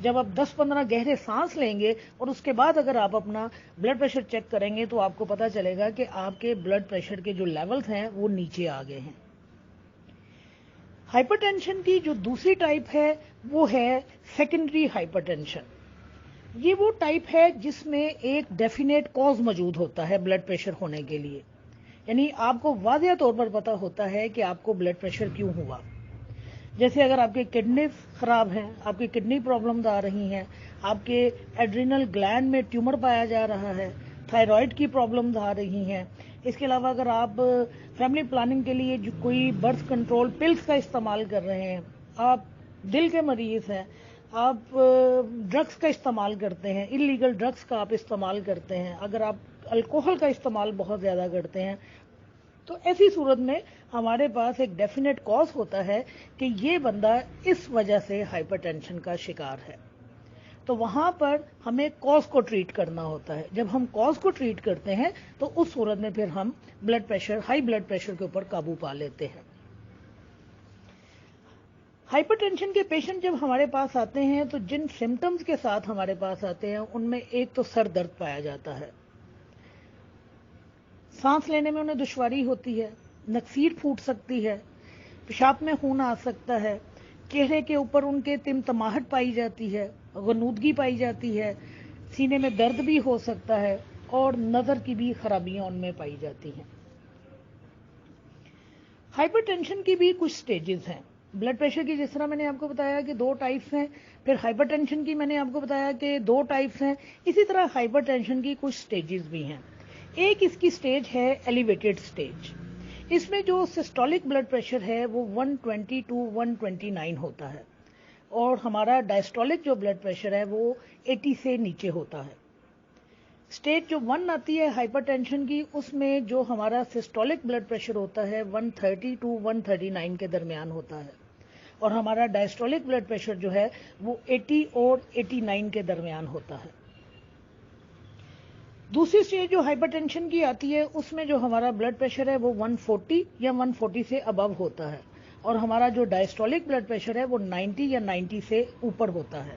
جب آپ 10-15 گہرے سانس لیں گے اور اس کے بعد اگر آپ اپنا بلڈ پریشر چیک کریں گے تو آپ کو پتا چلے گا کہ آپ کے بلڈ پریشر کے جو لیولز ہیں وہ نیچے آ گئے ہیں. ہائپر ٹینشن کی جو دوسری ٹائپ ہے وہ ہے سیکنڈری ہائپر ٹینشن. یہ وہ ٹائپ ہے جس میں ایک ڈیفینیٹ کاز موجود ہوتا ہے بلڈ پریشر ہونے کے لیے، یعنی آپ کو واضح طور پر پتا ہوتا ہے کہ آپ کو بلڈ پریشر کیوں ہوا. جیسے اگر آپ کے کڈنیز خراب ہیں، آپ کی کڈنی پرابلمز آ رہی ہیں، آپ کے ایڈرینل گلینڈ میں ٹیومر پایا جا رہا ہے، تھائرائڈ کی پرابلمز آ رہی ہیں. اس کے علاوہ اگر آپ فیملی پلاننگ کے لیے جو کوئی برتھ کنٹرول پلز کا استعمال کر رہے ہیں، آپ دل کے مریض ہیں، آپ ڈرگس کا استعمال کرتے ہیں، انلیگل ڈرگس کا آپ استعمال کرتے ہیں، اگر آپ الکوہل کا استعمال بہت زیادہ کرتے ہیں، تو ایسی صورت میں ہمارے پاس ایک ڈیفینیٹ کاز ہوتا ہے کہ یہ بندہ اس وجہ سے ہائپر ٹینشن کا شکار ہے. تو وہاں پر ہمیں کاز کو ٹریٹ کرنا ہوتا ہے. جب ہم کاز کو ٹریٹ کرتے ہیں تو اس صورت میں پھر ہم ہائی بلڈ پریشر کے اوپر قابو پا لیتے ہیں. ہائپر ٹینشن کے پیشنٹ جب ہمارے پاس آتے ہیں تو جن سمٹمز کے ساتھ ہمارے پاس آتے ہیں ان میں ایک تو سر درد پایا جاتا ہے، سانس لینے میں انہیں دشواری ہوتی ہے، نکسیر پھوٹ سکتی ہے، پیشاب میں خون آ سکتا ہے، چہرے کے اوپر ان کے تمتماہٹ پائی جاتی ہے، غنودگی پائی جاتی ہے، سینے میں درد بھی ہو سکتا ہے اور نظر کی بھی خرابیاں ان میں پائی جاتی ہیں. ہائپر ٹینشن کی بھی کچھ سٹیجز ہیں. بلڈ پریشر کی جس طرح میں نے آپ کو بتایا کہ 2 ٹائپس ہیں، پھر ہائپر ٹینشن کی میں نے آپ کو بتایا کہ 2 ٹائپس ہیں، اسی طرح ہائپر ٹینشن کی کچھ سٹیجز بھی ہیں. ایک اس کی سٹیج ہے ایلیویٹڈ سٹیج. اس میں جو سسٹولک بلڈ پریشر ہے وہ 120 to 129 ہوتا ہے اور ہمارا ڈائسٹولک جو بلڈ پریشر ہے وہ 80 سے نیچے ہوتا ہے. سٹیج جو 1 آتی ہے ہائپر ٹینشن کی، اس میں جو ہمارا سسٹولک بلڈ پریشر ہوتا ہے 130 to 139 کے درمیان ہوتا ہے اور ہمارا ڈائسٹولک بلڈ پریشر جو ہے وہ 80 اور 89 کے درمیان ہوتا ہے. دوسری سٹیج جو ہائپر ٹینشن کی آتی ہے اس میں جو ہمارا بلڈ پریشر ہے وہ 140 یا 140 سے ابو ہوتا ہے اور ہمارا جو ڈائسٹولک بلڈ پریشر ہے وہ 90 یا 90 سے اوپر ہوتا ہے.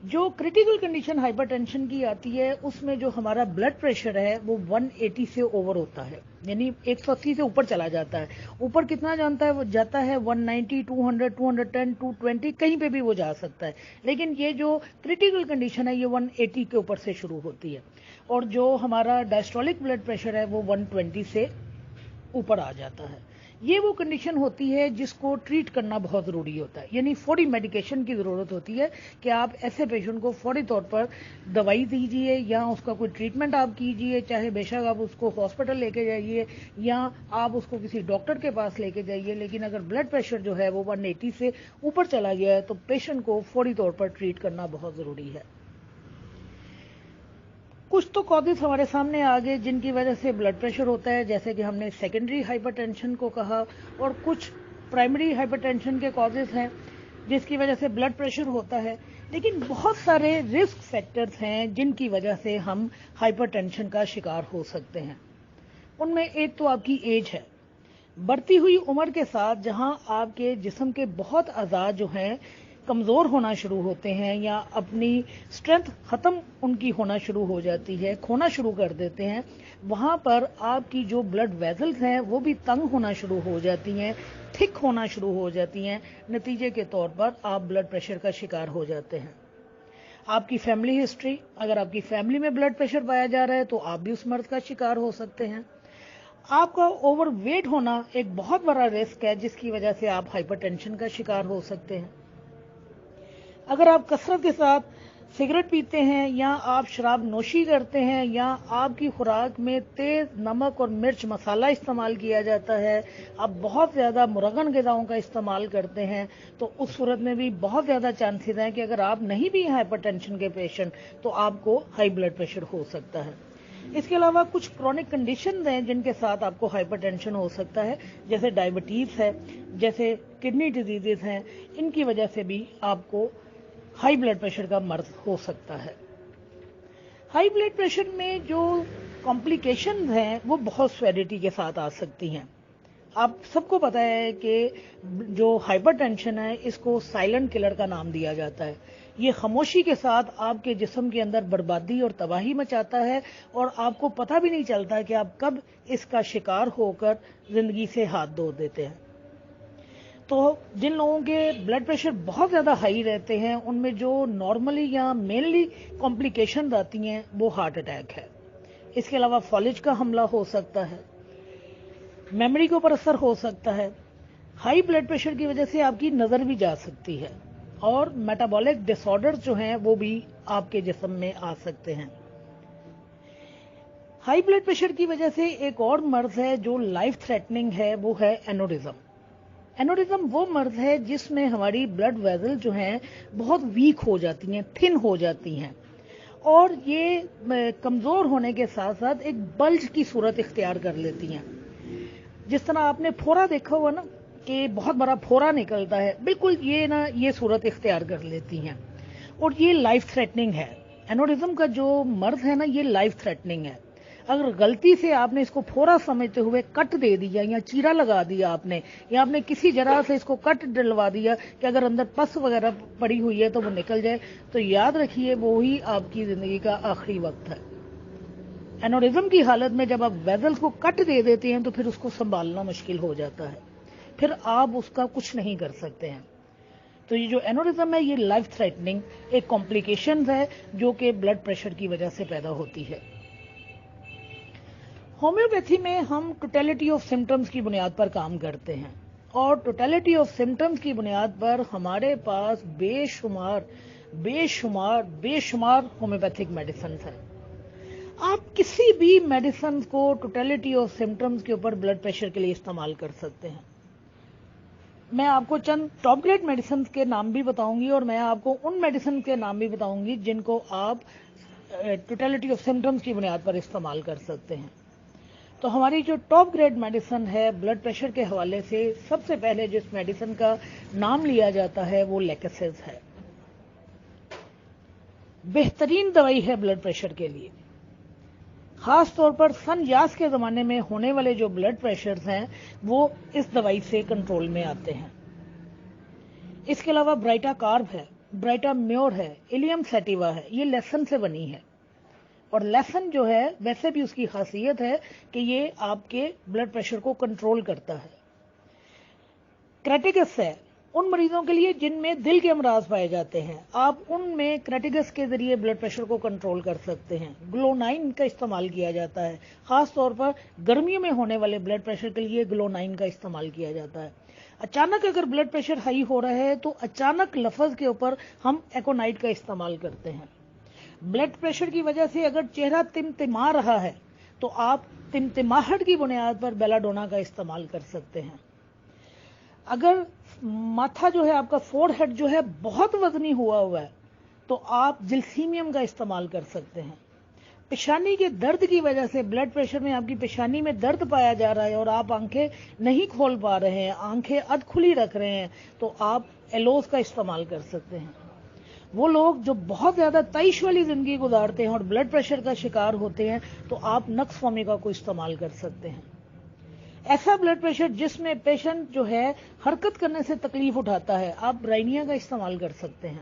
جو کریٹیکل کنڈیشن ہائپر ٹینشن کی آتی ہے اس میں جو ہمارا بلڈ پریشر ہے وہ 180 سے اوور ہوتا ہے، یعنی 180 سے اوپر چلا جاتا ہے. اوپر کتنا جانتا ہے وہ جاتا ہے 190 200 210 220 کہیں پہ بھی وہ جا سکتا ہے، لیکن یہ جو کریٹیکل کنڈیشن ہے یہ 180 کے اوپر سے شروع ہوتی ہے اور جو ہمارا ڈائسٹولک بلڈ پریشر ہے وہ 120 سے اوپر آ جاتا ہے. یہ وہ کنڈیشن ہوتی ہے جس کو ٹریٹ کرنا بہت ضروری ہوتا ہے، یعنی فوری میڈیکیشن کی ضرورت ہوتی ہے کہ آپ ایسے پیشنٹ کو فوری طور پر دوائی دیجیے یا اس کا کوئی ٹریٹمنٹ آپ کیجیے، چاہے بے شک آپ اس کو ہاسپٹل لے کے جائیے یا آپ اس کو کسی ڈاکٹر کے پاس لے کے جائیے، لیکن اگر بلڈ پریشر جو ہے وہ 180 سے اوپر چلا گیا ہے تو پیشنٹ کو فوری طور پر ٹریٹ کرنا بہت ضروری ہے. کچھ تو کازز ہمارے سامنے آ گئے جن کی وجہ سے بلڈ پریشر ہوتا ہے، جیسے کہ ہم نے سیکنڈری ہائپر ٹینشن کو کہا، اور کچھ پرائمری ہائپر ٹینشن کے کازز ہیں جس کی وجہ سے بلڈ پریشر ہوتا ہے. لیکن بہت سارے رسک فیکٹرز ہیں جن کی وجہ سے ہم ہائپر ٹینشن کا شکار ہو سکتے ہیں. ان میں ایک تو آپ کی ایج ہے. بڑھتی ہوئی عمر کے ساتھ جہاں آپ کے جسم کے بہت اعضاء جو ہیں کمزور ہونا شروع ہوتے ہیں یا اپنی اسٹرینتھ ختم ان کی ہونا شروع ہو جاتی ہے، کھونا شروع کر دیتے ہیں، وہاں پر آپ کی جو بلڈ ویزلز ہیں وہ بھی تنگ ہونا شروع ہو جاتی ہیں، تھک ہونا شروع ہو جاتی ہیں. نتیجے کے طور پر آپ بلڈ پریشر کا شکار ہو جاتے ہیں. آپ کی فیملی ہسٹری، اگر آپ کی فیملی میں بلڈ پریشر پایا جا رہا ہے تو آپ بھی اس مرض کا شکار ہو سکتے ہیں. آپ کا اوور ویٹ ہونا ایک بہت بڑا رسک ہے جس کی وجہ سے آپ ہائپر ٹینشن کا شکار ہو سکتے ہیں. اگر آپ کثرت کے ساتھ سگریٹ پیتے ہیں یا آپ شراب نوشی کرتے ہیں یا آپ کی خوراک میں تیز نمک اور مرچ مسالہ استعمال کیا جاتا ہے، آپ بہت زیادہ مرغن غذاؤں کا استعمال کرتے ہیں، تو اس صورت میں بھی بہت زیادہ چانسز ہیں کہ اگر آپ نہیں بھی ہائپر ٹینشن کے پیشنٹ تو آپ کو ہائی بلڈ پریشر ہو سکتا ہے. اس کے علاوہ کچھ کرونک کنڈیشنز ہیں جن کے ساتھ آپ کو ہائپر ٹینشن ہو سکتا ہے، جیسے ڈائبٹیز ہے، جیسے کڈنی ڈیزیزز ہیں، ان کی وجہ سے بھی آپ کو ہائی بلڈ پریشر کا مرض ہو سکتا ہے. ہائی بلڈ پریشر میں جو کمپلیکیشنز ہیں وہ بہت سیویرٹی کے ساتھ آ سکتی ہیں. آپ سب کو پتا ہے کہ جو ہائپر ٹینشن ہے اس کو سائلنٹ کلر کا نام دیا جاتا ہے، یہ خاموشی کے ساتھ آپ کے جسم کے اندر بربادی اور تباہی مچاتا ہے اور آپ کو پتہ بھی نہیں چلتا کہ آپ کب اس کا شکار ہو کر زندگی سے ہاتھ دھو دیتے ہیں۔ تو جن لوگوں کے بلڈ پریشر بہت زیادہ ہائی رہتے ہیں ان میں جو نارملی یا مینلی کمپلیکیشن آتی ہیں وہ ہارٹ اٹیک ہے۔ اس کے علاوہ فالج کا حملہ ہو سکتا ہے، میموری کے اوپر اثر ہو سکتا ہے، ہائی بلڈ پریشر کی وجہ سے آپ کی نظر بھی جا سکتی ہے، اور میٹابولک ڈس آرڈر جو ہیں وہ بھی آپ کے جسم میں آ سکتے ہیں۔ ہائی بلڈ پریشر کی وجہ سے ایک اور مرض ہے جو لائف تھریٹننگ ہے، وہ ہے اینوریزم۔ اینوریزم وہ مرض ہے جس میں ہماری بلڈ ویزل جو ہیں بہت ویک ہو جاتی ہیں، تھن ہو جاتی ہیں، اور یہ کمزور ہونے کے ساتھ ساتھ ایک بلج کی صورت اختیار کر لیتی ہیں۔ جس طرح آپ نے پھورا دیکھا ہوا نا کہ بہت بڑا پھورا نکلتا ہے، بالکل یہ صورت اختیار کر لیتی ہیں، اور یہ لائف تھریٹننگ ہے۔ اینوریزم کا جو مرض ہے نا یہ لائف تھریٹننگ ہے۔ اگر غلطی سے آپ نے اس کو پھورا سمجھتے ہوئے کٹ دے دیا یا چیرا لگا دیا آپ نے، یا آپ نے کسی جگہ سے اس کو کٹ ڈلوا دیا کہ اگر اندر پس وغیرہ پڑی ہوئی ہے تو وہ نکل جائے، تو یاد رکھیے وہی آپ کی زندگی کا آخری وقت ہے۔ اینوریزم کی حالت میں جب آپ ویزلز کو کٹ دے دیتے ہیں تو پھر اس کو سنبھالنا مشکل ہو جاتا ہے، پھر آپ اس کا کچھ نہیں کر سکتے ہیں۔ تو یہ جو اینوریزم ہے یہ لائف تھریٹننگ ایک کمپلیکیشن ہے جو کہ بلڈ پریشر کی وجہ سے پیدا ہوتی ہے۔ ہومیوپیتھی میں ہم ٹوٹیلٹی آف سمٹمز کی بنیاد پر کام کرتے ہیں، اور ٹوٹیلٹی آف سمٹمز کی بنیاد پر ہمارے پاس بے شمار ہومیوپیتھک میڈیسنز ہیں۔ آپ کسی بھی میڈیسن کو ٹوٹیلٹی آف سمٹمز کے اوپر بلڈ پریشر کے لیے استعمال کر سکتے ہیں۔ میں آپ کو چند ٹاپ گریڈ میڈیسنز کے نام بھی بتاؤں گی، اور میں آپ کو ان میڈیسن کے نام بھی بتاؤں گی جن کو آپ ٹوٹیلٹی آف سمٹمز کی بنیاد پر استعمال کر سکتے ہیں۔ تو ہماری جو ٹاپ گریڈ میڈیسن ہے بلڈ پریشر کے حوالے سے سب سے پہلے جس میڈیسن کا نام لیا جاتا ہے وہ لیکسز ہے۔ بہترین دوائی ہے بلڈ پریشر کے لیے، خاص طور پر سن یاس کے زمانے میں ہونے والے جو بلڈ پریشرز ہیں وہ اس دوائی سے کنٹرول میں آتے ہیں۔ اس کے علاوہ برائٹا کارب ہے، برائٹا میور ہے، ایلیم سیٹیوا ہے، یہ لہسن سے بنی ہے، اور لہسن جو ہے ویسے بھی اس کی خاصیت ہے کہ یہ آپ کے بلڈ پریشر کو کنٹرول کرتا ہے۔ کریٹیگس ہے ان مریضوں کے لیے جن میں دل کے امراض پائے جاتے ہیں، آپ ان میں کریٹیگس کے ذریعے بلڈ پریشر کو کنٹرول کر سکتے ہیں۔ گلونائن کا استعمال کیا جاتا ہے، خاص طور پر گرمیوں میں ہونے والے بلڈ پریشر کے لیے گلونائن کا استعمال کیا جاتا ہے۔ اچانک اگر بلڈ پریشر ہائی ہو رہا ہے تو اچانک لفظ کے اوپر ہم ایکونائٹ کا استعمال کرتے ہیں۔ بلڈ پریشر کی وجہ سے اگر چہرہ تمتما رہا ہے تو آپ تمتماہٹ کی بنیاد پر بیلاڈونا کا استعمال کر سکتے ہیں۔ اگر ماتھا جو ہے آپ کا فور ہیڈ جو ہے بہت وزنی ہوا ہے تو آپ جلسیمیم کا استعمال کر سکتے ہیں۔ پیشانی کے درد کی وجہ سے بلڈ پریشر میں آپ کی پیشانی میں درد پایا جا رہا ہے اور آپ آنکھیں نہیں کھول پا رہے ہیں، آنکھیں ادھ کھلی رکھ رہے ہیں، تو آپ ایلوز کا استعمال کر سکتے ہیں۔ وہ لوگ جو بہت زیادہ طیش والی زندگی گزارتے ہیں اور بلڈ پریشر کا شکار ہوتے ہیں تو آپ نکس فومیگا کو استعمال کر سکتے ہیں۔ ایسا بلڈ پریشر جس میں پیشنٹ جو ہے حرکت کرنے سے تکلیف اٹھاتا ہے، آپ برائنیا کا استعمال کر سکتے ہیں۔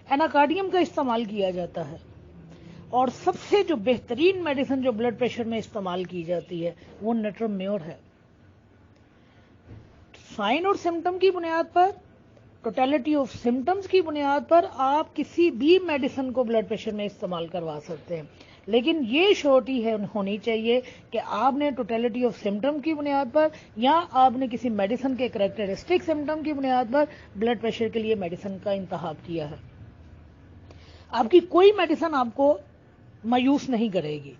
ایناکارڈیم کا استعمال کیا جاتا ہے، اور سب سے جو بہترین میڈیسن جو بلڈ پریشر میں استعمال کی جاتی ہے وہ نیٹرم میور ہے۔ سائن اور سمٹم کی بنیاد پر، ٹوٹیلٹی آف سمٹمز کی بنیاد پر آپ کسی بھی میڈیسن کو بلڈ پریشر میں استعمال کروا سکتے ہیں، لیکن یہ شورٹی ہونی چاہیے کہ آپ نے ٹوٹیلٹی آف سمٹم کی بنیاد پر یا آپ نے کسی میڈیسن کے کریکٹرسٹک سمٹم کی بنیاد پر بلڈ پریشر کے لیے میڈیسن کا انتخاب کیا ہے۔ آپ کی کوئی میڈیسن آپ کو مایوس نہیں کرے گی۔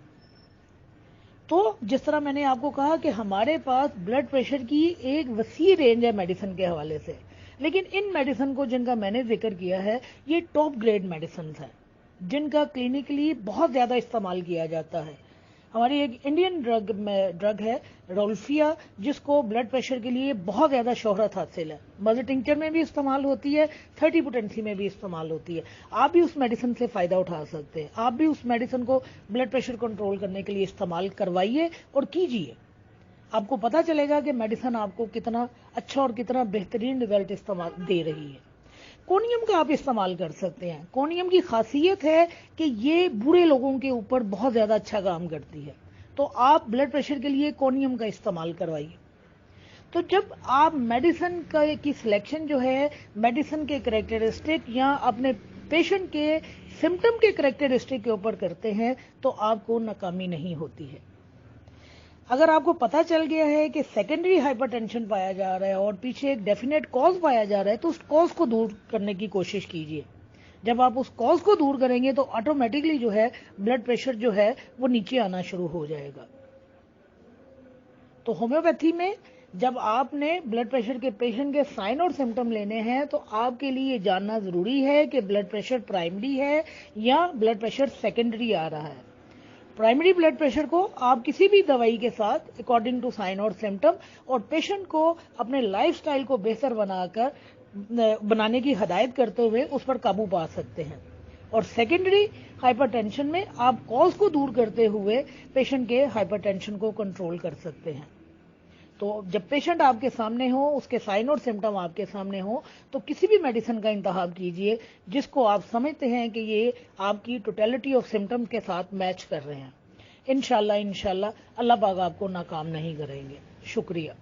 تو جس طرح میں نے آپ کو کہا کہ ہمارے پاس بلڈ پریشر کی ایک وسیع رینج ہے میڈیسن کے حوالے سے، لیکن ان میڈیسن کو جن کا میں نے ذکر کیا ہے یہ ٹاپ گریڈ میڈیسنز ہیں جن کا کلینکلی بہت زیادہ استعمال کیا جاتا ہے۔ ہماری ایک انڈین ڈرگ ہے رولفیا، جس کو بلڈ پریشر کے لیے بہت زیادہ شہرت حاصل ہے، مدر ٹنکچر میں بھی استعمال ہوتی ہے، 30 پوٹینسی میں بھی استعمال ہوتی ہے۔ آپ بھی اس میڈیسن سے فائدہ اٹھا سکتے ہیں، آپ بھی اس میڈیسن کو بلڈ پریشر کنٹرول کرنے کے لیے استعمال کروائیے اور کیجیے۔ آپ کو پتا چلے گا کہ میڈیسن آپ کو کتنا اچھا اور کتنا بہترین رزلٹ استعمال دے رہی ہے۔ کونیم کا آپ استعمال کر سکتے ہیں. کونیم کی خاصیت ہے کہ یہ بوڑھے لوگوں کے اوپر بہت زیادہ اچھا کام کرتی ہے, تو آپ بلڈ پریشر کے لیے کونیم کا استعمال کروائیے. تو جب آپ میڈیسن کی سلیکشن جو ہے میڈیسن کے کریکٹرسٹک یا اپنے پیشنٹ کے سمٹم کے کریکٹرسٹک کے اوپر کرتے ہیں تو آپ کو ناکامی نہیں ہوتی ہے. اگر آپ کو پتہ چل گیا ہے کہ سیکنڈری ہائپر ٹینشن پایا جا رہا ہے اور پیچھے ایک ڈیفینیٹ کاز پایا جا رہا ہے تو اس کاز کو دور کرنے کی کوشش کیجیے. جب آپ اس کاز کو دور کریں گے تو آٹومیٹکلی جو ہے بلڈ پریشر جو ہے وہ نیچے آنا شروع ہو جائے گا. تو ہومیوپیتھی میں جب آپ نے بلڈ پریشر کے پیشنٹ کے سائن اور سمٹم لینے ہیں تو آپ کے لیے یہ جاننا ضروری ہے کہ بلڈ پریشر پرائمری ہے یا بلڈ پریشر سیکنڈری آ رہا ہے. پرائمری بلڈ پریشر کو آپ کسی بھی دوائی کے ساتھ اکارڈنگ ٹو سائن اور سمٹم اور پیشنٹ کو اپنے لائف سٹائل کو بہتر بنانے کی ہدایت کرتے ہوئے اس پر قابو پا سکتے ہیں. اور سیکنڈری ہائپر ٹینشن میں آپ کاز کو دور کرتے ہوئے پیشنٹ کے ہائپر ٹینشن کو کنٹرول کر سکتے ہیں. تو جب پیشنٹ آپ کے سامنے ہو, اس کے سائن اور سمٹم آپ کے سامنے ہو, تو کسی بھی میڈیسن کا انتخاب کیجئے جس کو آپ سمجھتے ہیں کہ یہ آپ کی ٹوٹیلٹی آف سمٹم کے ساتھ میچ کر رہے ہیں. انشاءاللہ اللہ پاک آپ کو ناکام نہیں کریں گے. شکریہ.